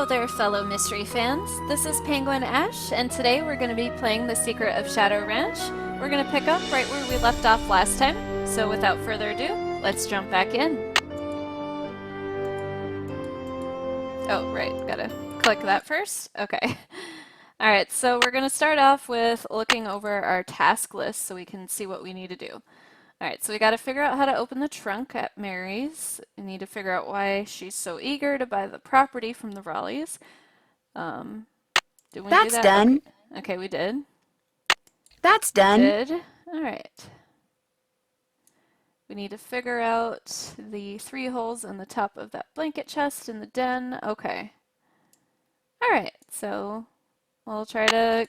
Hello there, fellow mystery fans. This is PenguinAshe, and today we're going to be playing The Secret of Shadow Ranch. We're going to pick up right where we left off last time, so without further ado, let's jump back in. Oh, right, gotta click that first. Okay. Alright, so we're going to start off with looking over our task list so we can see what we need to do. Alright, so we got to figure out how to open the trunk at Mary's. We need to figure out why she's so eager to buy the property from the Raleighs. Did we do That's that? done. Okay, we did. That's done. We did. Alright. We need to figure out the 3 holes in the top of that blanket chest in the den. Okay. Alright, so we'll try to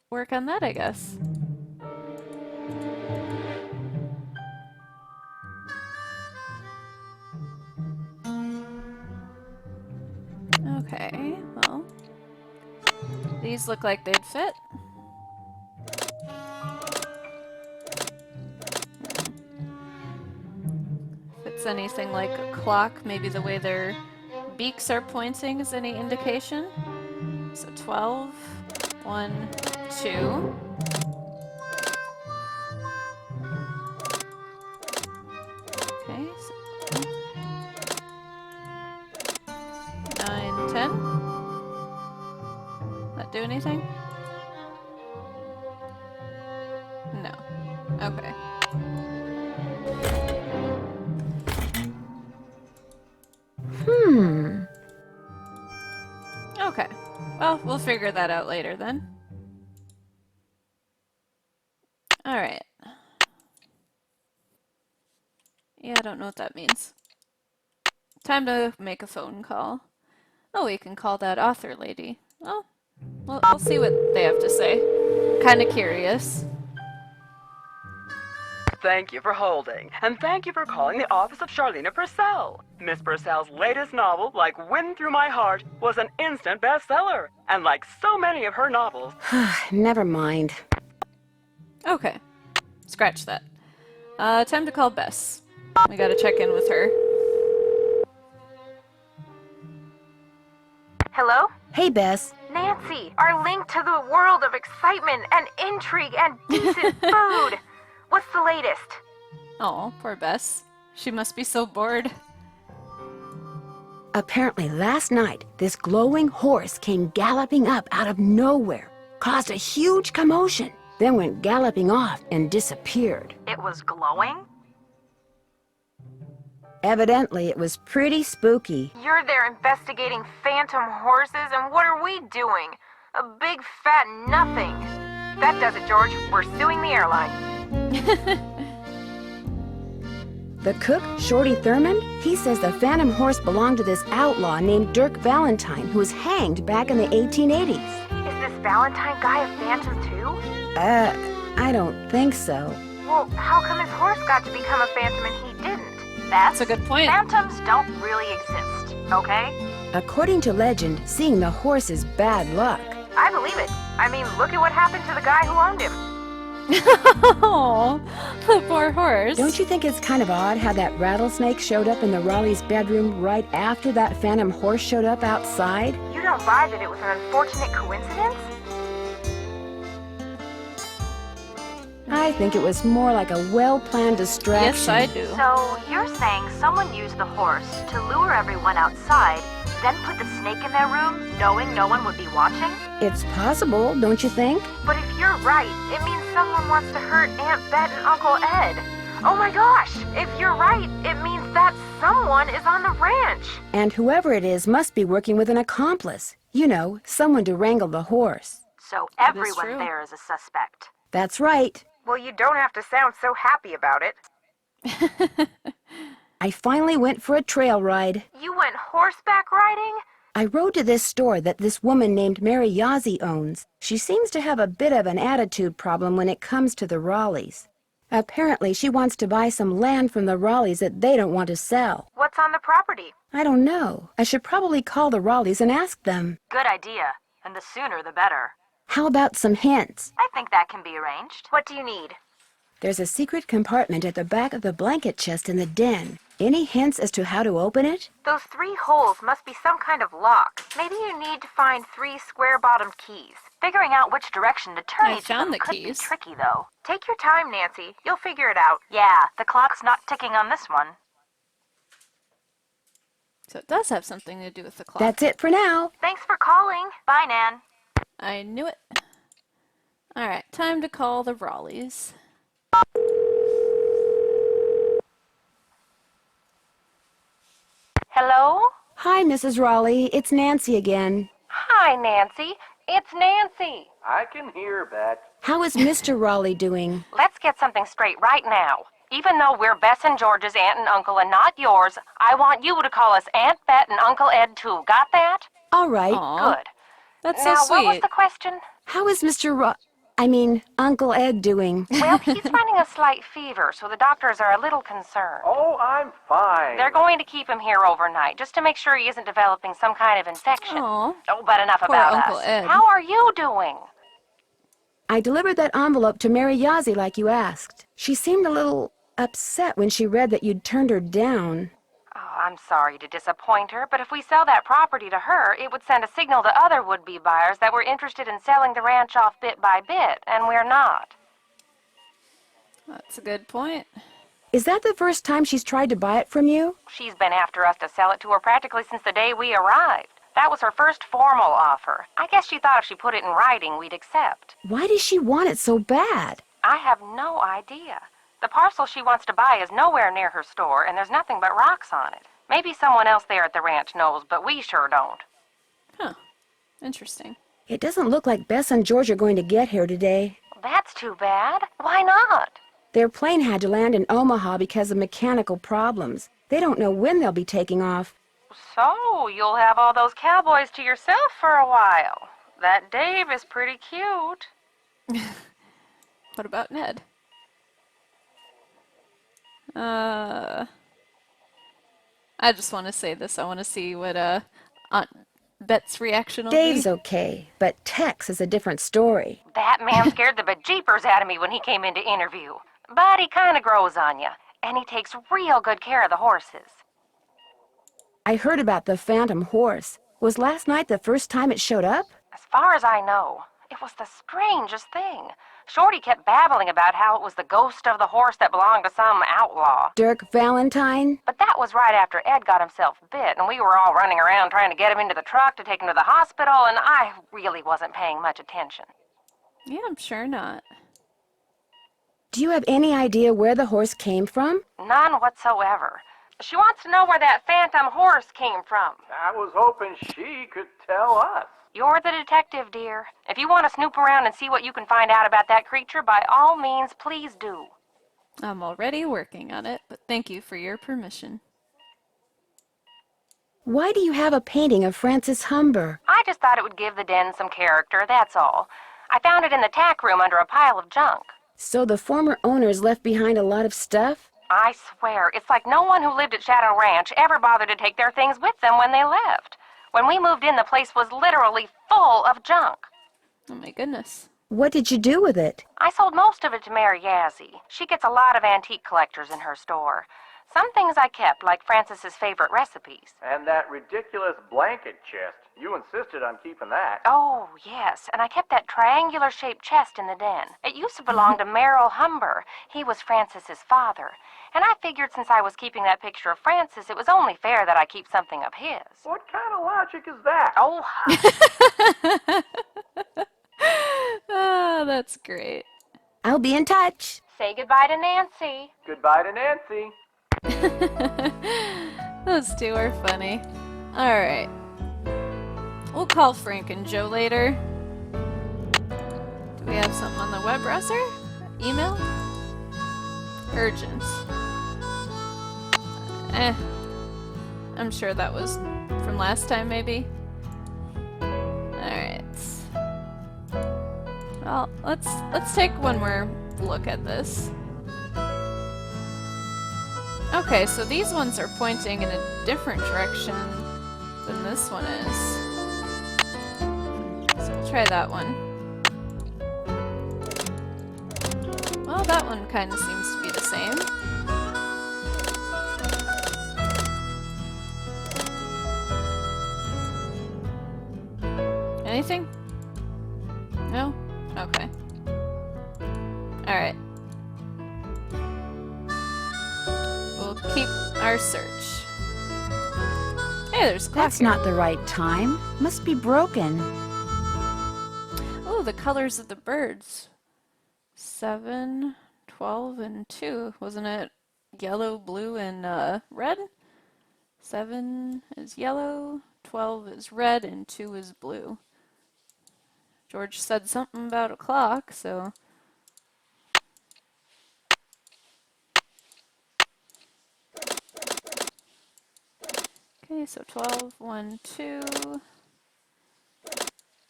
work on that, I guess. Okay, well, these look like they'd fit. If it's anything like a clock, maybe the way their beaks are pointing is any indication. So 12, 1, 2. Okay, so 9, 10. That do anything? No. Okay. Okay. Well, we'll figure that out later then. Alright. Yeah, I don't know what that means. Time to make a phone call. Oh, we can call that author lady. Oh, well, we'll see what they have to say. Kinda curious. Thank you for holding, and thank you for calling the office of Charlena Purcell. Miss Purcell's latest novel, Like Wind Through My Heart, was an instant bestseller. And like so many of her novels... Never mind. Okay. Scratch that. Time to call Bess. We gotta check in with her. Hello? Hey, Bess. Nancy, our link to the world of excitement and intrigue and decent food. What's the latest? Oh, poor Bess. She must be so bored. Apparently last night, this glowing horse came galloping up out of nowhere, caused a huge commotion, then went galloping off and disappeared. It was glowing? Evidently, it was pretty spooky. You're there investigating phantom horses, and what are we doing? A big fat nothing. That does it, George. We're suing the airline. The cook, Shorty Thurmond, he says the phantom horse belonged to this outlaw named Dirk Valentine, who was hanged back in the 1880s. Is this Valentine guy a phantom too? I don't think so. Well, how come his horse got to become a phantom and he didn't? That's a good point. Phantoms don't really exist, okay? According to legend, seeing the horse is bad luck. I believe it. I mean, look at what happened to the guy who owned him. Oh, the poor horse. Don't you think it's kind of odd how that rattlesnake showed up in the Raleigh's bedroom right after that phantom horse showed up outside? You don't buy that it was an unfortunate coincidence? I think it was more like a well-planned distraction. Yes, I do. So, you're saying someone used the horse to lure everyone outside, then put the snake in their room, knowing no one would be watching? It's possible, don't you think? But if you're right, it means someone wants to hurt Aunt Bet and Uncle Ed. Oh my gosh! If you're right, it means that someone is on the ranch. And whoever it is must be working with an accomplice. You know, someone to wrangle the horse. So That is everyone true. there is a suspect. That's right. Well, you don't have to sound so happy about it. I finally went for a trail ride. You went horseback riding? I rode to this store that this woman named Mary Yazzie owns. She seems to have a bit of an attitude problem when it comes to the Raleighs. Apparently, she wants to buy some land from the Raleighs that they don't want to sell. What's on the property? I don't know. I should probably call the Raleighs and ask them. Good idea. And the sooner the better. How about some hints? I think that can be arranged. What do you need? There's a secret compartment at the back of the blanket chest in the den. Any hints as to how to open it? Those 3 holes must be some kind of lock. Maybe you need to find 3 square-bottomed keys. Figuring out which direction to turn I each of found them the could keys. be tricky, though. Take your time, Nancy. You'll figure it out. Yeah, the clock's not ticking on this one. So it does have something to do with the clock. That's it for now. Thanks for calling. Bye, Nan. I knew it. Alright, time to call the Raleighs. Hello? Hi, Mrs. Raleigh. It's Nancy again. Hi, Nancy. It's Nancy. I can hear that. How is Mr. Raleigh doing? Let's get something straight right now. Even though we're Bess and George's aunt and uncle and not yours, I want you to call us Aunt Bet and Uncle Ed too. Got that? All right. Aw, Good. that's Now, so what was sweet. the question? How is Uncle Ed doing? Well, he's running a slight fever, so the doctors are a little concerned. Oh, I'm fine. They're going to keep him here overnight, just to make sure he isn't developing some kind of infection. Aw, Oh, but enough poor about Uncle us. Ed. How are you doing? I delivered that envelope to Mary Yazzie like you asked. She seemed a little upset when she read that you'd turned her down. Oh, I'm sorry to disappoint her, but if we sell that property to her, it would send a signal to other would-be buyers that we're interested in selling the ranch off bit by bit, and we're not. that's a good point. Is that the first time she's tried to buy it from you? She's been after us to sell it to her practically since the day we arrived. That was her first formal offer. I guess she thought if she put it in writing, we'd accept. Why does she want it so bad? I have no idea. The parcel she wants to buy is nowhere near her store, and there's nothing but rocks on it. Maybe someone else there at the ranch knows, but we sure don't. Huh. Interesting. It doesn't look like Bess and George are going to get here today. That's too bad. Why not? Their plane had to land in Omaha because of mechanical problems. They don't know when they'll be taking off. So, you'll have all those cowboys to yourself for a while. That Dave is pretty cute. What about Ned? I just want to say this. I want to see what Aunt Bet's reaction will Dave's be. okay, but Tex is a different story. That man scared the bejeepers out of me when he came in to interview. But he kind of grows on you, and he takes real good care of the horses. I heard about the phantom horse. Was last night the first time it showed up? As far as I know, it was the strangest thing. Shorty kept babbling about how it was the ghost of the horse that belonged to some outlaw. Dirk Valentine? But that was right after Ed got himself bit, and we were all running around trying to get him into the truck to take him to the hospital, and I really wasn't paying much attention. Yeah, I'm sure not. Do you have any idea where the horse came from? None whatsoever. She wants to know where that phantom horse came from. I was hoping she could tell us. You're the detective, dear. If you want to snoop around and see what you can find out about that creature, by all means, please do. I'm already working on it, but thank you for your permission. Why do you have a painting of Francis Humber? I just thought it would give the den some character, that's all. I found it in the tack room under a pile of junk. So the former owners left behind a lot of stuff? I swear, it's like no one who lived at Shadow Ranch ever bothered to take their things with them when they left. When we moved in, the place was literally full of junk. Oh my goodness. What did you do with it? I sold most of it to Mary Yazzie. She gets a lot of antique collectors in her store. Some things I kept, like Francis's favorite recipes. And that ridiculous blanket chest. You insisted on keeping that. Oh, yes, and I kept that triangular-shaped chest in the den. It used to belong to Merrill Humber. He was Francis's father. And I figured since I was keeping that picture of Francis, it was only fair that I keep something of his. What kind of logic is that? Oh, hush. Oh, that's great. I'll be in touch. Say goodbye to Nancy. Goodbye to Nancy. Those two are funny. Alright. We'll call Frank and Joe later. Do we have something on the web browser? Email? Urgent. I'm sure that was from last time, maybe. Alright. Well, let's take one more look at this. Okay, so these ones are pointing in a different direction than this one is. So we'll try that one. Well, that one kind of seems to be the same. Anything? No? Okay. Alright. We'll keep our search. Hey, there's a clock That's here. not the right time. Must be broken. Oh, the colors of the birds. 7, 12, and 2. Wasn't it yellow, blue, and red? 7 is yellow, 12 is red, and 2 is blue. George said something about a clock, so... Okay, so 12, 1, 2,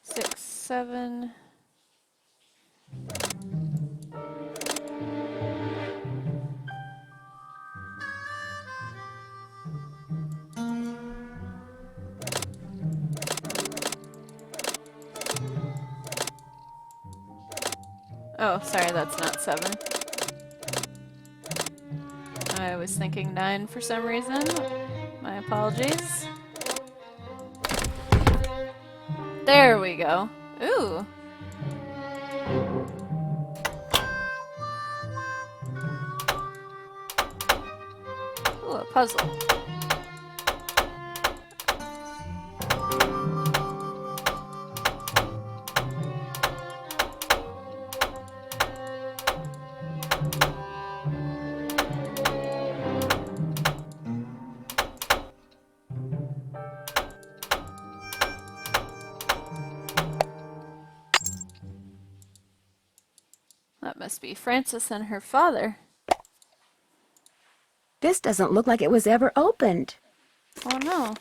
6, 7. Oh, sorry, that's not 7. I was thinking 9 for some reason. My apologies. There we go. Ooh. Ooh, a puzzle. That must be Frances and her father. This doesn't look like it was ever opened. Oh no.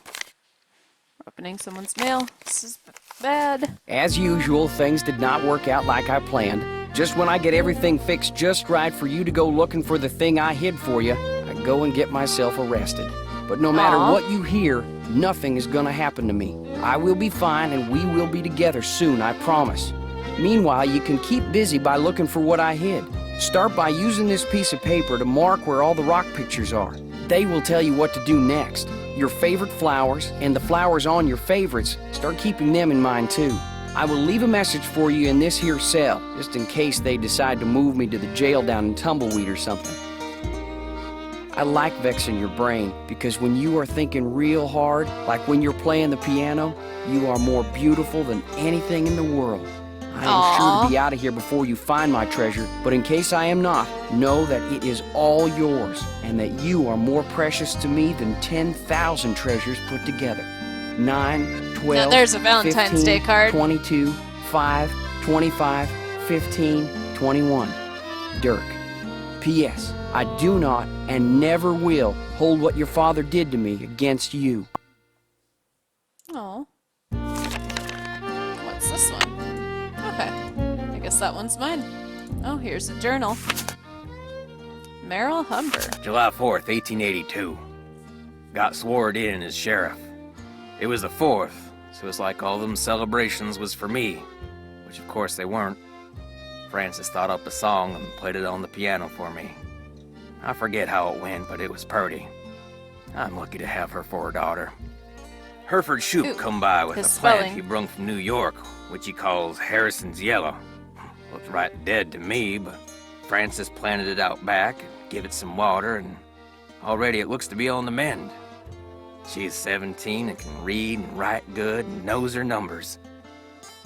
We're opening someone's mail. This is bad. As usual, things did not work out like I planned. Just when I get everything fixed just right for you to go looking for the thing I hid for you, I go and get myself arrested. But no matter Aw. what you hear, nothing is gonna happen to me. I will be fine and we will be together soon, I promise. Meanwhile, you can keep busy by looking for what I hid. Start by using this piece of paper to mark where all the rock pictures are. They will tell you what to do next. Your favorite flowers and the flowers on your favorites, start keeping them in mind too. I will leave a message for you in this here cell, just in case they decide to move me to the jail down in Tumbleweed or something. I like vexing your brain, because when you are thinking real hard, like when you're playing the piano, you are more beautiful than anything in the world. I am sure to be out of here before you find my treasure, but in case I am not, know that it is all yours, and that you are more precious to me than 10,000 treasures put together. 9, 12, Now there's a Valentine's 15, Day card. 22, 5, 25, 15, 21. Dirk. P.S. I do not and never will hold what your father did to me against you. Oh. What's this one? Okay. I guess that one's mine. Oh, here's a journal. Merrill Humber. July 4th, 1882. Got sworn in as sheriff. It was the 4th, so it's like all them celebrations was for me, which of course they weren't. Frances thought up a song and played it on the piano for me. I forget how it went, but it was purty. I'm lucky to have her for a daughter. Hereford Shoup Ooh, come by with a his plant spelling. he brung from New York, which he calls Harrison's Yellow. Looked right dead to me, but Frances planted it out back and give it some water, and already it looks to be on the mend. She's 17 and can read and write good and knows her numbers.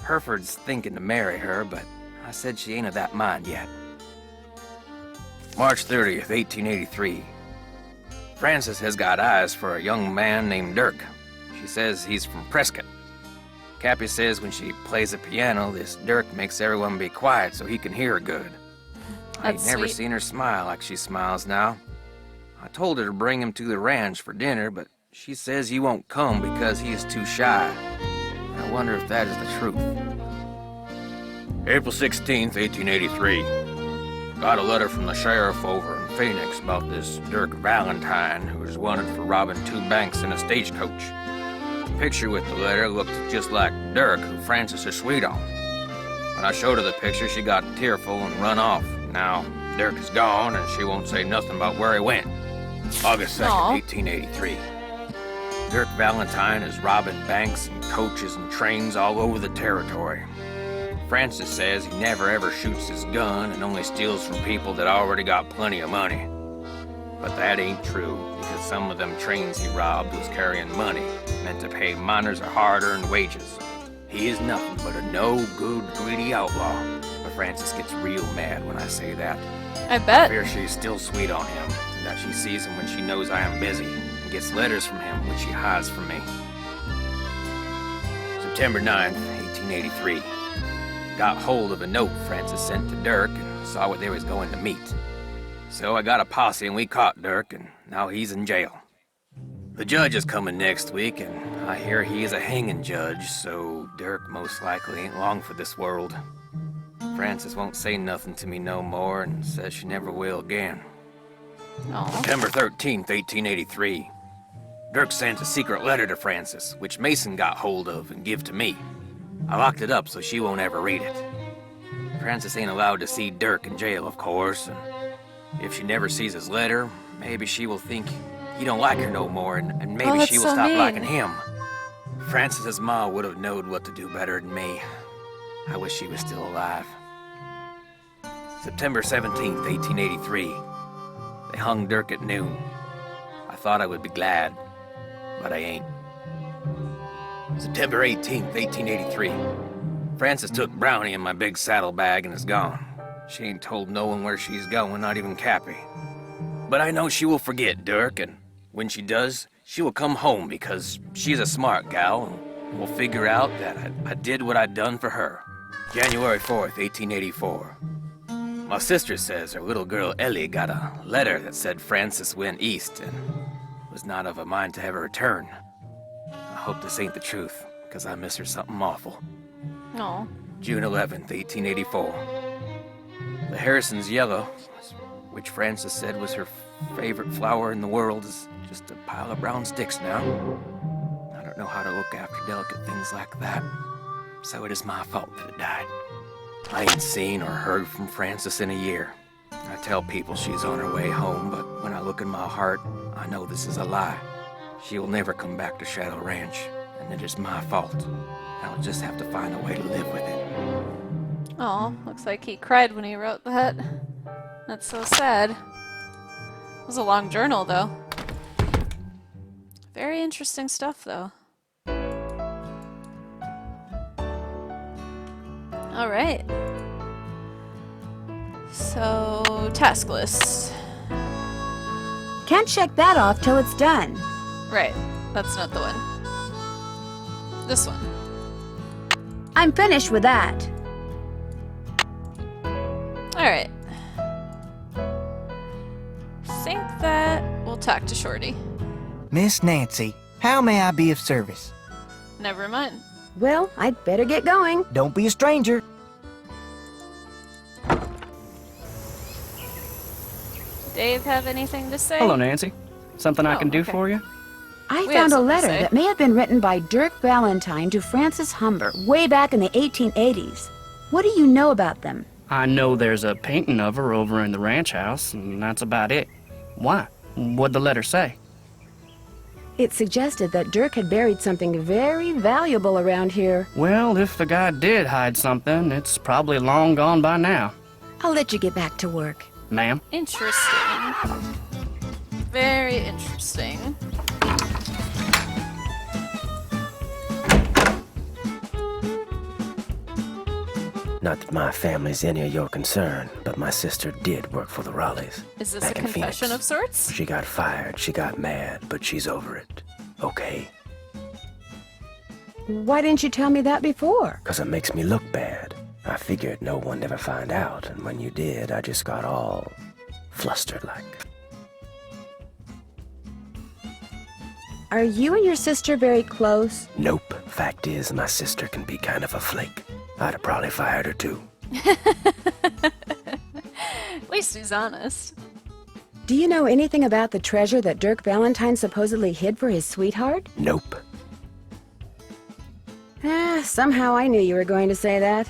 Hereford's thinking to marry her, but I said she ain't of that mind yet. March 30th, 1883. Frances has got eyes for a young man named Dirk. She says he's from Prescott. Cappy says when she plays the piano, this Dirk makes everyone be quiet so he can hear her good. I ain't That's never sweet. seen her smile like she smiles now. I told her to bring him to the ranch for dinner, but she says he won't come because he is too shy. I wonder if that is the truth. April 16th, 1883. Got a letter from the sheriff over in Phoenix about this Dirk Valentine who was wanted for robbing 2 banks in a stagecoach. The picture with the letter looked just like Dirk, who Frances is sweet on. When I showed her the picture, she got tearful and run off. Now, Dirk is gone, and she won't say nothing about where he went. August 2nd, Aw. 1883. Dirk Valentine is robbing banks and coaches and trains all over the territory. Francis says he never ever shoots his gun and only steals from people that already got plenty of money. But that ain't true, because some of them trains he robbed was carrying money, meant to pay miners a hard-earned wages. He is nothing but a no-good, greedy outlaw. But Francis gets real mad when I say that. I I bet. fear she's still sweet on him, and that she sees him when she knows I am busy, and gets letters from him which she hides from me. September 9th, 1883. Got hold of a note Francis sent to Dirk and saw what they was going to meet. So I got a posse and we caught Dirk, and now he's in jail. The judge is coming next week, and I hear he is a hanging judge, so Dirk most likely ain't long for this world. Francis won't say nothing to me no more and says she never will again. Aw. September 13th, 1883. Dirk sent a secret letter to Francis, which Mason got hold of and give to me. I locked it up so she won't ever read it. Francis ain't allowed to see Dirk in jail, of course, and if she never sees his letter, maybe she will think he don't like her no more, and maybe that's she will so stop mean. liking him. Francis's ma would have knowed what to do better than me. I wish she was still alive. September 17th, 1883. They hung Dirk at noon. I thought I would be glad, but I ain't. September 18th, 1883. Francis took Brownie in my big saddlebag and is gone. She ain't told no one where she's going, not even Cappy. But I know she will forget Dirk, and when she does, she will come home because she's a smart gal and will figure out that I did what I'd done for her. January 4th, 1884. My sister says her little girl Ellie got a letter that said Francis went east and was not of a mind to ever return. I hope this ain't the truth, because I miss her something awful. Aw. June 11th, 1884. The Harrison's yellow, which Francis said was her favorite flower in the world, is just a pile of brown sticks now. I don't know how to look after delicate things like that, so it is my fault that it died. I ain't seen or heard from Francis in a year. I tell people she's on her way home, but when I look in my heart, I know this is a lie. She will never come back to Shadow Ranch, and it is my fault. I'll just have to find a way to live with it. Aw, looks like he cried when he wrote that. That's so sad. It was a long journal, though. Very interesting stuff, though. Alright. So, task list. Can't check that off till it's done. Right, that's not the one. This one. I'm finished with that. Alright. Think that we'll talk to Shorty. Miss Nancy, how may I be of service? Never mind. Well, I'd better get going. Don't be a stranger. Dave have anything to say? Hello, Nancy. Something I Oh, can do okay. for you? I We found have a something to letter say. that may have been written by Dirk Valentine to Francis Humber way back in the 1880s. What do you know about them? I know there's a painting of her over in the ranch house, and that's about it. Why? What'd the letter say? It suggested that Dirk had buried something very valuable around here. Well, if the guy did hide something, it's probably long gone by now. I'll let you get back to work. Ma'am? Interesting. Very interesting. Not that my family's any of your concern, but my sister did work for the Raleighs. Is this a back in confession Phoenix. of sorts? She got fired, she got mad, but she's over it. Okay? Why didn't you tell me that before? 'Cause it makes me look bad. I figured no one'd ever find out, and when you did, I just got all flustered like. Are you and your sister very close? Nope. Fact is, my sister can be kind of a flake. I'd have probably fired her too. At least he's honest. Do you know anything about the treasure that Dirk Valentine supposedly hid for his sweetheart? Nope. Somehow I knew you were going to say that.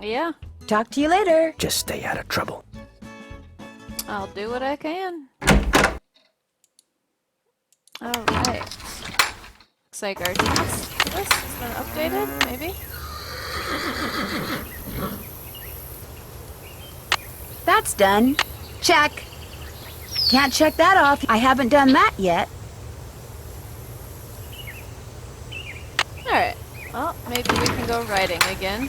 Yeah. Talk to you later. Just stay out of trouble. I'll do what I can. Alright. Looks like our task list has been updated, maybe? That's done. Check. Can't check that off. I haven't done that yet. Alright. Well, maybe we can go riding again.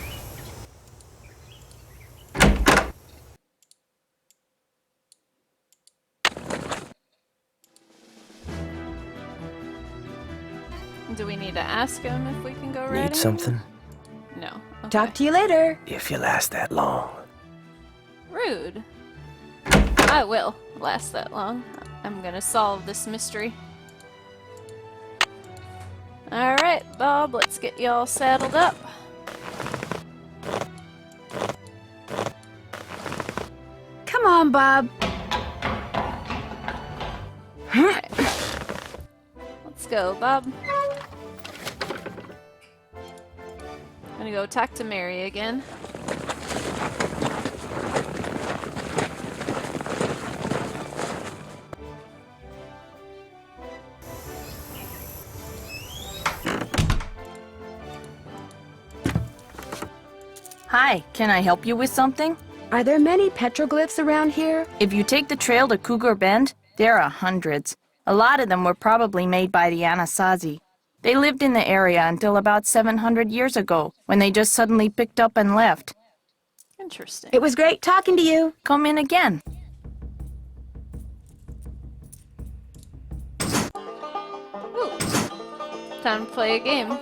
Do we need to ask him if we can go riding? Need something? No. Okay. Talk to you later. If you last that long. Rude. I will last that long. I'm gonna solve this mystery. Alright, Bob, let's get you all saddled up. Come on, Bob. Alright. Let's go, Bob. I'm gonna go talk to Mary again. Hi, can I help you with something? Are there many petroglyphs around here? If you take the trail to Cougar Bend, there are hundreds. A lot of them were probably made by the Anasazi. They lived in the area until about 700 years ago, when they just suddenly picked up and left. Interesting. It was great talking to you. Come in again. Ooh. Time to play a game.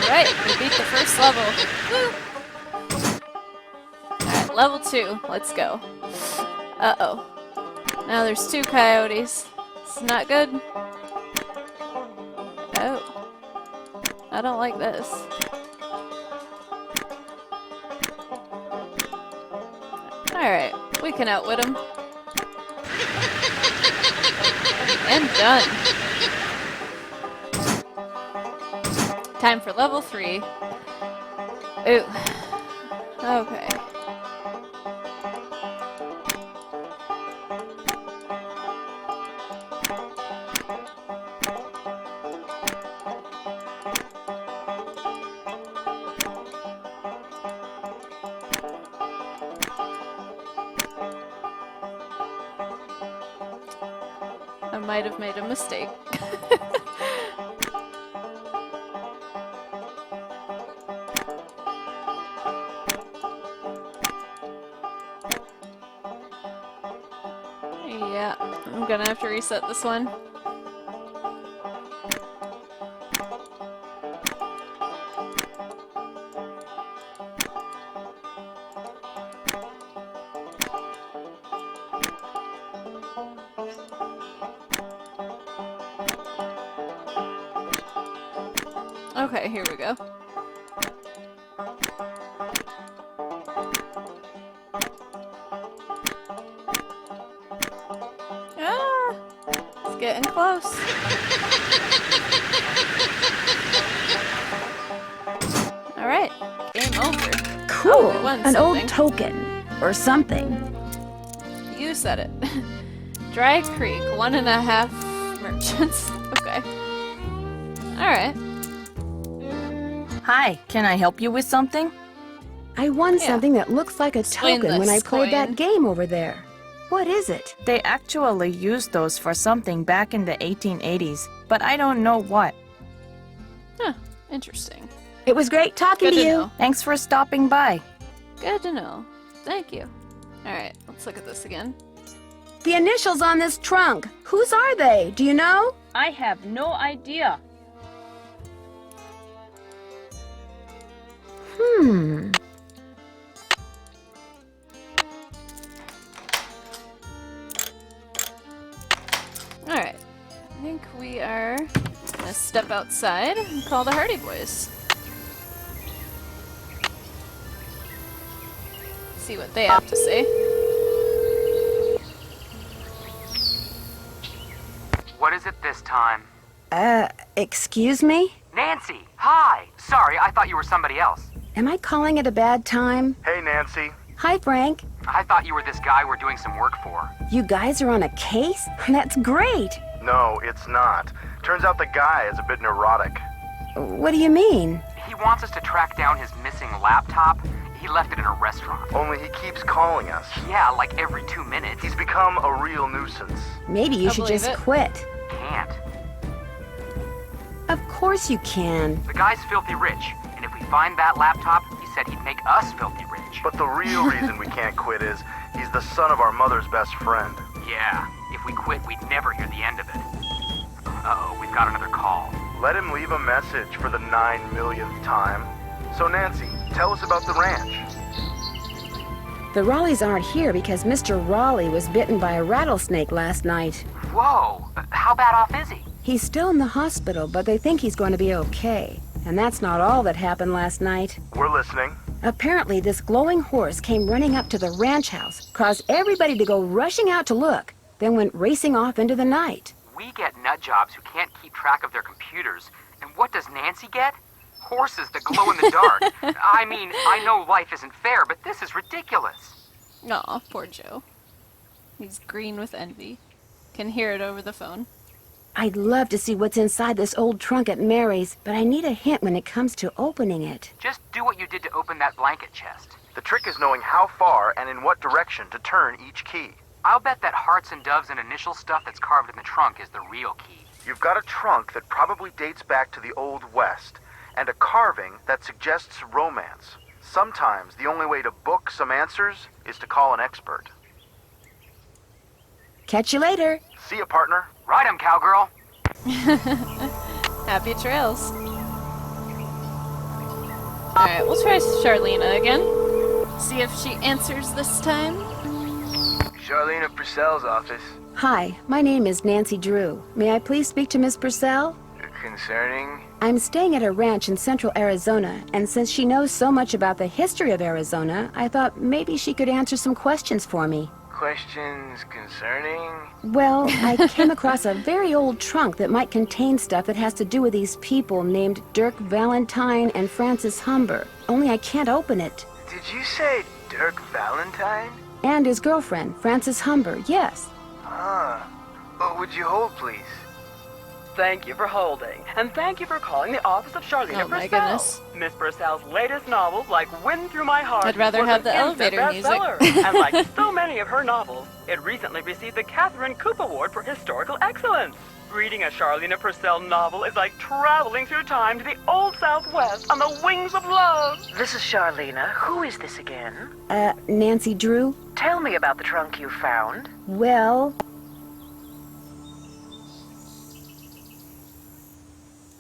Alright, we beat the first level. Woo! Alright, level 2. Let's go. Uh-oh. Now there's 2 coyotes. It's not good. Oh. I don't like this. Alright, we can outwit them. And done. Time for level 3. Ooh. Okay. I might have made a mistake. Yeah, I'm gonna have to reset this one. Okay, here we go. Ah! It's getting close. Alright, game over. Cool. Oh, we won An something. old token. Or something. You said it. Dry Creek, 1.5 merchants. Okay. Alright. Hi, can I help you with something? I won Yeah. something that looks like a Explain token when I this, played coin. that game over there. What is it? They actually used those for something back in the 1880s, but I don't know what. Huh. Interesting. It was great talking Good to to you. know. Thanks for stopping by. Good to know. Thank you. Alright, let's look at this again. The initials on this trunk. Whose are they? Do you know? I have no idea. Hmm. Alright. I think we are gonna step outside and call the Hardy Boys. See what they have to say. What is it this time? Excuse me? Nancy! Hi! Sorry, I thought you were somebody else. Am I calling at a bad time? Hey, Nancy. Hi, Frank. I thought you were this guy we're doing some work for. You guys are on a case? That's great. No, it's not. Turns out the guy is a bit neurotic. What do you mean? He wants us to track down his missing laptop. He left it in a restaurant. Only he keeps calling us. Yeah, like every 2 minutes. He's become a real nuisance. Maybe you I'll should believe just it. quit. Can't. Of course you can. The guy's filthy rich, and if we find that laptop, he said he'd make us filthy rich. But the real reason we can't quit is he's the son of our mother's best friend. Yeah, if we quit, we'd never hear the end of it. Uh-oh, we've got another call. Let him leave a message for the 9 millionth time. So Nancy, tell us about the ranch. The Raleighs aren't here because Mr. Raleigh was bitten by a rattlesnake last night. Whoa, how bad off is he? He's still in the hospital, but they think he's going to be okay. And that's not all that happened last night. We're listening. Apparently, this glowing horse came running up to the ranch house, caused everybody to go rushing out to look, then went racing off into the night. We get nut jobs who can't keep track of their computers. And what does Nancy get? Horses that glow in the dark. I mean, I know life isn't fair, but this is ridiculous. Aw, poor Joe. He's green with envy. Can hear it over the phone. I'd love to see what's inside this old trunk at Mary's, but I need a hint when it comes to opening it. Just do what you did to open that blanket chest. The trick is knowing how far and in what direction to turn each key. I'll bet that hearts and doves and initial stuff that's carved in the trunk is the real key. You've got a trunk that probably dates back to the Old West, and a carving that suggests romance. Sometimes the only way to book some answers is to call an expert. Catch you later. See ya, partner. Ride 'em, cowgirl. Happy trails. Alright, we'll try Charlena again. See if she answers this time. Charlena Purcell's office. Hi, my name is Nancy Drew. May I please speak to Miss Purcell? Concerning? I'm staying at a ranch in central Arizona, and since she knows so much about the history of Arizona, I thought maybe she could answer some questions for me. Questions concerning? Well, I came across a very old trunk that might contain stuff that has to do with these people named Dirk Valentine and Francis Humber. Only I can't open it. Did you say Dirk Valentine? And his girlfriend, Francis Humber, yes. What would you hold, please? Thank you for holding, and thank you for calling the office of Charlena Oh my Purcell. goodness. Miss Purcell's latest novel, Like Wind Through My Heart, I'd rather was have an the instant elevator music. bestseller. And like so many of her novels, it recently received the Catherine Coop Award for Historical Excellence. Reading a Charlena Purcell novel is like traveling through time to the Old Southwest on the wings of love. This is Charlena. Who is this again? Nancy Drew? Tell me about the trunk you found. Well,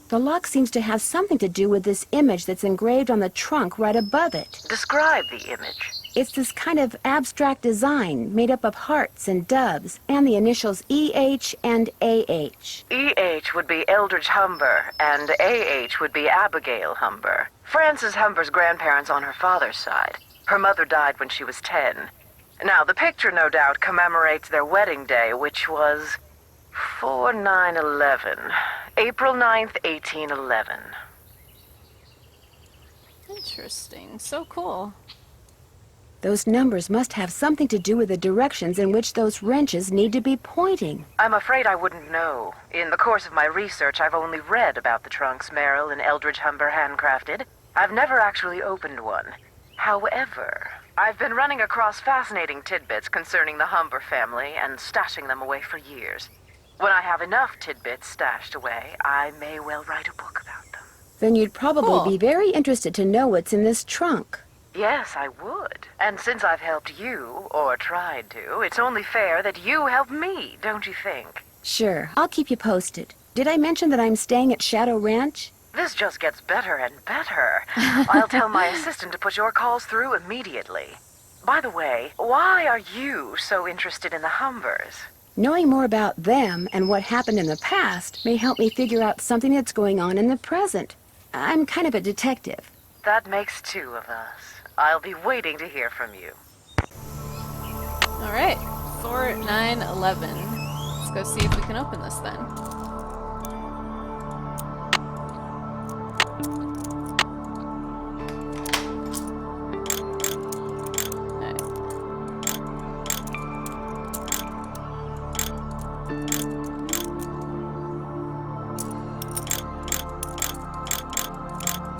the lock seems to have something to do with this image that's engraved on the trunk right above it. Describe the image. It's this kind of abstract design made up of hearts and doves and the initials EH and AH. EH would be Eldridge Humber, and AH would be Abigail Humber. Frances Humber's grandparents on her father's side. Her mother died when she was 10. Now, the picture no doubt commemorates their wedding day, which was 4/9/11. April 9th, 1811. Interesting. So cool. Those numbers must have something to do with the directions in which those wrenches need to be pointing. I'm afraid I wouldn't know. In the course of my research, I've only read about the trunks Merrill and Eldridge Humber handcrafted. I've never actually opened one. However, I've been running across fascinating tidbits concerning the Humber family and stashing them away for years. When I have enough tidbits stashed away, I may well write a book about them. Then you'd probably Cool. be very interested to know what's in this trunk. Yes, I would. And since I've helped you, or tried to, it's only fair that you help me, don't you think? Sure, I'll keep you posted. Did I mention that I'm staying at Shadow Ranch? This just gets better and better. I'll tell my assistant to put your calls through immediately. By the way, why are you so interested in the Humbers? Knowing more about them and what happened in the past may help me figure out something that's going on in the present. I'm kind of a detective. That makes two of us. I'll be waiting to hear from you. Alright, 4911. Let's go see if we can open this then. Alright.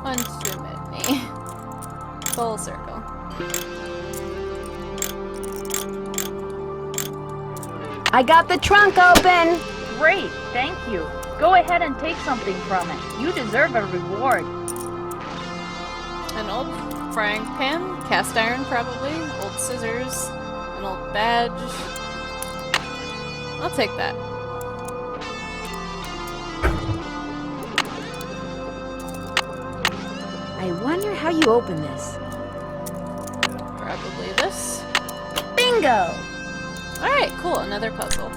One too many. Full circle. I got the trunk open! Great, thank you. Go ahead and take something from it. You deserve a reward. An old frying pan, cast iron probably, old scissors, an old badge. I'll take that. I wonder how you open this. Probably this. Bingo! Alright, cool, another puzzle.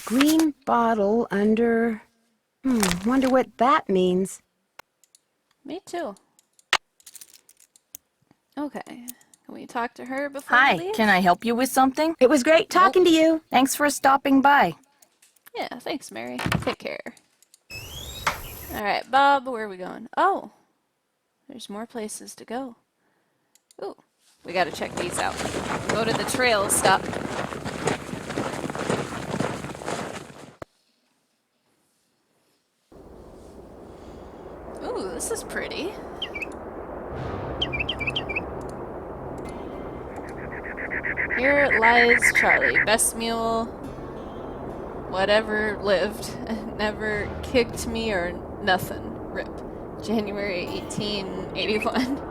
Green bottle under... wonder what that means. Me too. Okay. Can we talk to her before Hi, we leave? can I help you with something? It was great talking to you. Thanks for stopping by. Yeah, thanks, Mary. Take care. Alright, Bob, where are we going? Oh! There's more places to go. Ooh, we gotta check these out. Go to the trail stop. Ooh, this is pretty. Here lies Charlie, best mule whatever lived. Never kicked me or nothing. Rip. January 1881.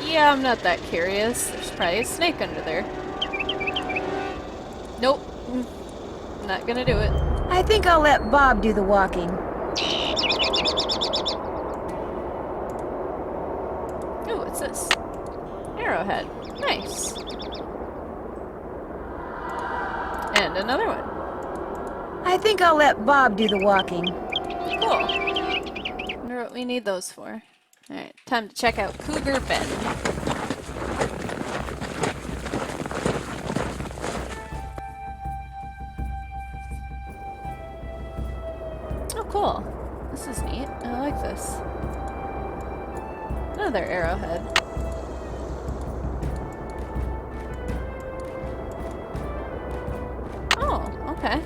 Yeah, I'm not that curious. There's probably a snake under there. Nope. Not gonna do it. I think I'll let Bob do the walking. Ooh, what's this? Arrowhead. Nice. And another one. I think I'll let Bob do the walking. Cool. Wonder what we need those for. Alright, time to check out Cougar Bend. Oh, cool. This is neat. I like this. Another arrowhead. Oh, okay.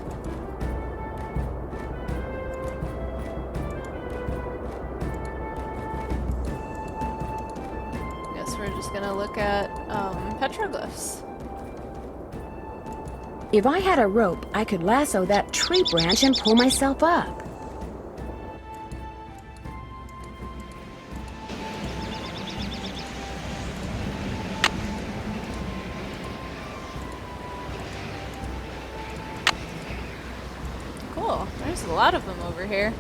Guess we're just gonna look at petroglyphs. If I had a rope, I could lasso that tree branch and pull myself up. Cool. There's a lot of them over here.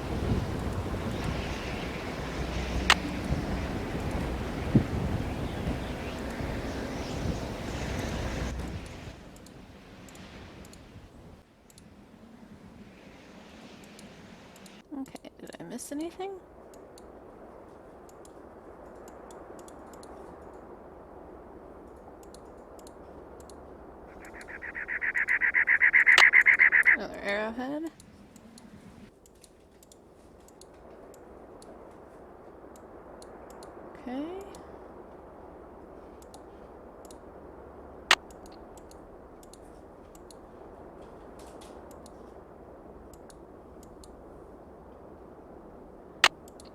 Okay, did I miss anything? Another arrowhead. Okay.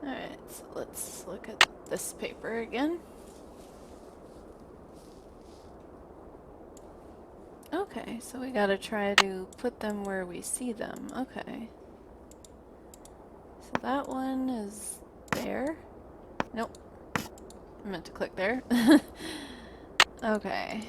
Alright, so let's look at this paper again. Okay, so we gotta try to put them where we see them. Okay. So So that one is there. Nope. I meant to click there. Okay.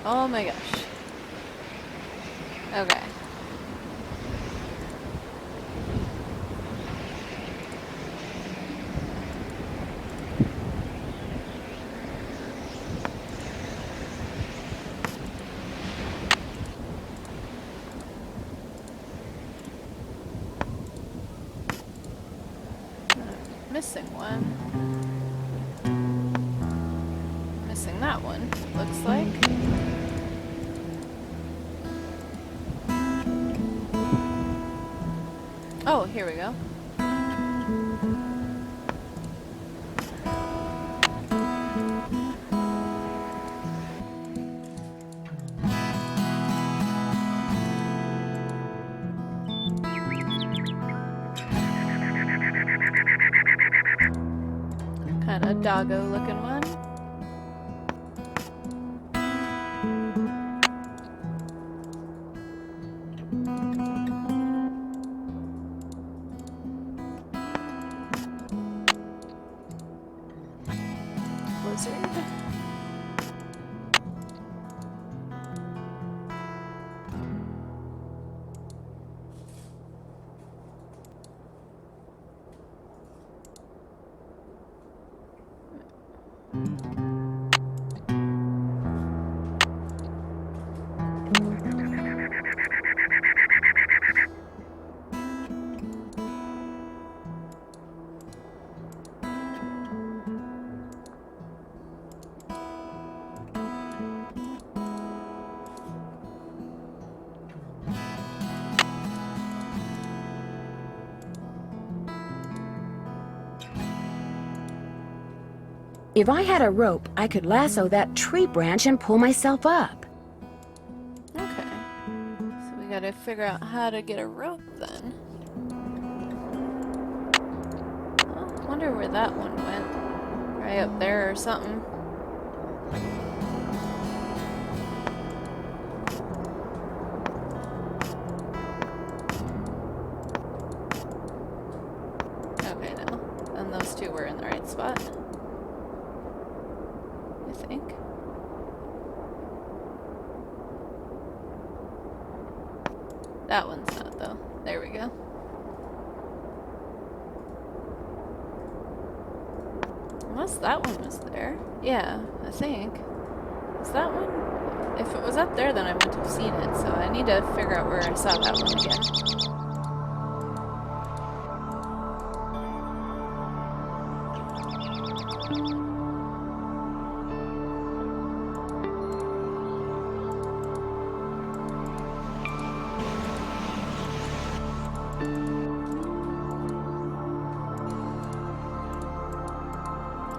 Oh my gosh. Okay. Missing one. Missing that one, looks like. Oh, here we go. Kind of doggo looking one. Blizzard. If I had a rope, I could lasso that tree branch and pull myself up. Okay. So we gotta figure out how to get a rope then. Oh, wonder where that one went. Right up there or something. Okay, no. Then those two were in the right spot. I think. That one's not, though. There we go. Unless that one was there. Yeah, I think. Is that one? If it was up there, then I wouldn't have seen it, so I need to figure out where I saw that one again.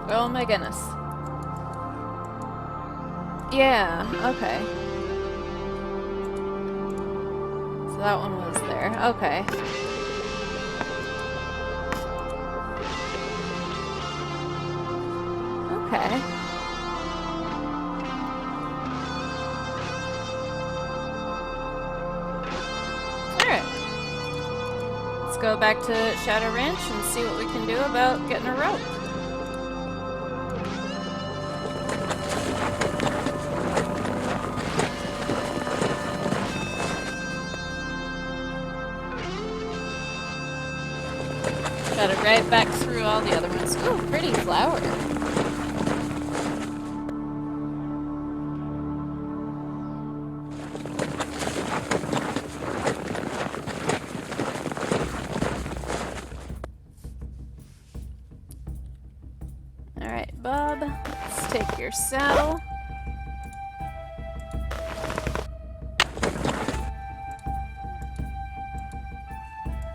Oh my goodness. Yeah, okay. So that one was there. Okay. Okay. Alright. Let's go back to Shadow Ranch and see what we can do about getting a rope. Got it right back through all the other ones. Ooh, pretty flower. Alright, Bob, let's take your saddle.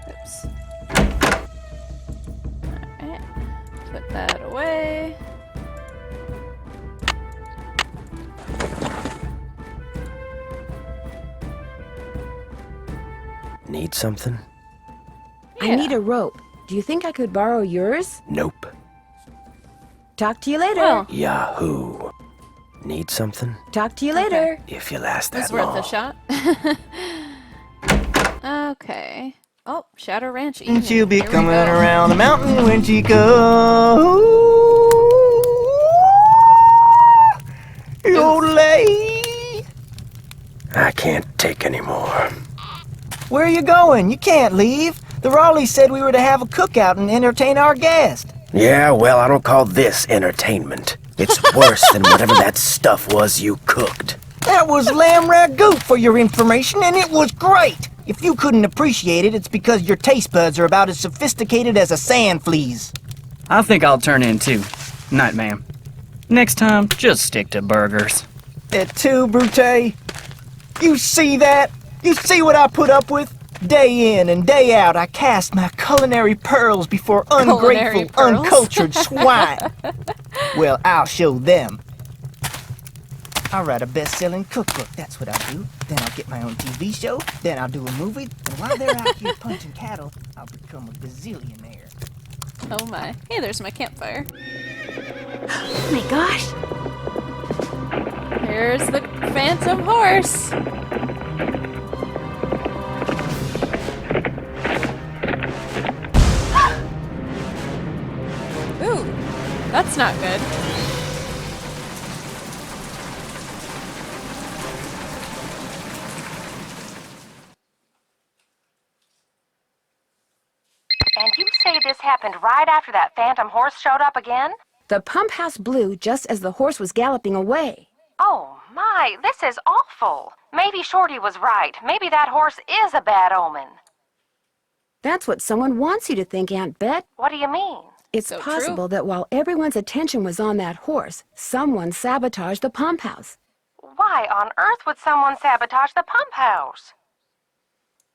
Oops. Alright, put that away. Need something? I need a rope. Do you think I could borrow yours? Nope. Talk to you later. Well, Yahoo! Need something? Talk to you later. If you last It was that worth long. a shot. Okay. Oh, Shadow Ranch And she'll evening. be Here we coming go. around the mountain when she goes. Yodelay. I can't take any more. Where are you going? You can't leave. The Raleighs said we were to have a cookout and entertain our guest. Yeah, well, I don't call this entertainment. It's worse than whatever that stuff was you cooked. That was lamb ragout for your information, and it was great. If you couldn't appreciate it, it's because your taste buds are about as sophisticated as a sand flea's. I think I'll turn in too. Night, ma'am. Next time, just stick to burgers. That too, Brute? You see that? You see what I put up with? Day in and day out, I cast my culinary pearls before Culinary ungrateful, pearls? uncultured swine. Well, I'll show them. I'll write a best-selling cookbook, that's what I'll do. Then I'll get my own TV show, then I'll do a movie, and while they're out here punching cattle, I'll become a bazillionaire. Oh my. Hey, there's my campfire. Oh my gosh. Here's the phantom horse. Ooh, that's not good. And you say this happened right after that phantom horse showed up again? The pump house blew just as the horse was galloping away. Oh my, this is awful. Maybe Shorty was right. Maybe that horse is a bad omen. That's what someone wants you to think, Aunt Bet. What do you mean? It's So possible that while everyone's attention was on that horse, someone sabotaged the pump house. Why on earth would someone sabotage the pump house?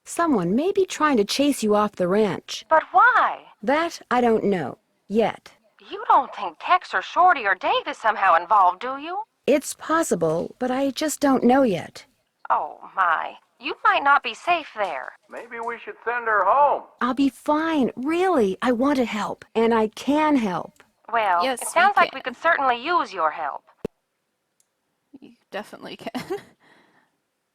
Someone may be trying to chase you off the ranch. But why? That I don't know. Yet. You don't think Tex or Shorty or Dave is somehow involved, do you? It's possible, but I just don't know yet. Oh my, you might not be safe there. Maybe we should send her home. I'll be fine. Really, I want to help, and I can help. Well, Yes, it sounds you like can. we could certainly use your help. You definitely can.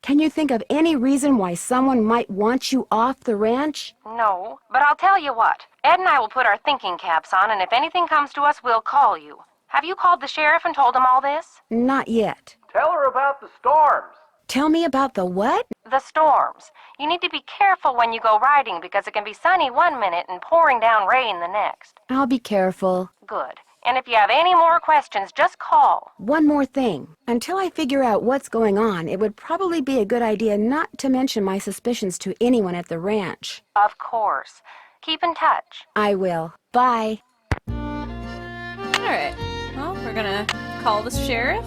Can you think of any reason why someone might want you off the ranch? No, but I'll tell you what. Ed and I will put our thinking caps on, and if anything comes to us, we'll call you. Have you called the sheriff and told him all this? Not yet. Tell her about the storms. Tell me about the what? The storms. You need to be careful when you go riding because it can be sunny one minute and pouring down rain the next. I'll be careful. Good. And if you have any more questions, just call. One more thing. Until I figure out what's going on, it would probably be a good idea not to mention my suspicions to anyone at the ranch. Of course. Keep in touch. I will. Bye. Alright. Well, we're gonna call the sheriff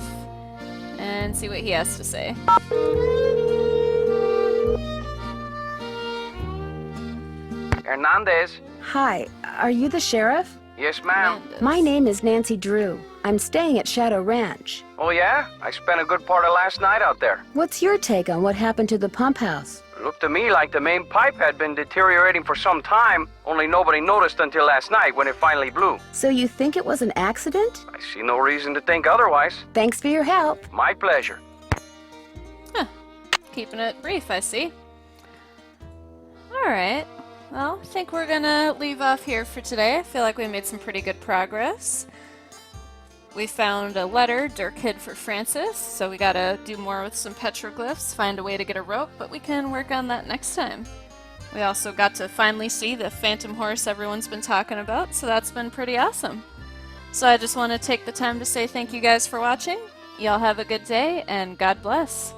and see what he has to say. Hernandez. Hi, are you the sheriff? Yes, ma'am. My name is Nancy Drew. I'm staying at Shadow Ranch. Oh, yeah? I spent a good part of last night out there. What's your take on what happened to the pump house? Looked to me like the main pipe had been deteriorating for some time, only nobody noticed until last night when it finally blew. So you think it was an accident? I see no reason to think otherwise. Thanks for your help. My pleasure. Huh. Keeping it brief, I see. Alright. Well, I think we're gonna leave off here for today. I feel like we made some pretty good progress. We found a letter Dirk hid for Francis, so we gotta do more with some petroglyphs, find a way to get a rope, but we can work on that next time. We also got to finally see the phantom horse everyone's been talking about, so that's been pretty awesome. So I just want to take the time to say thank you guys for watching. Y'all have a good day, and God bless.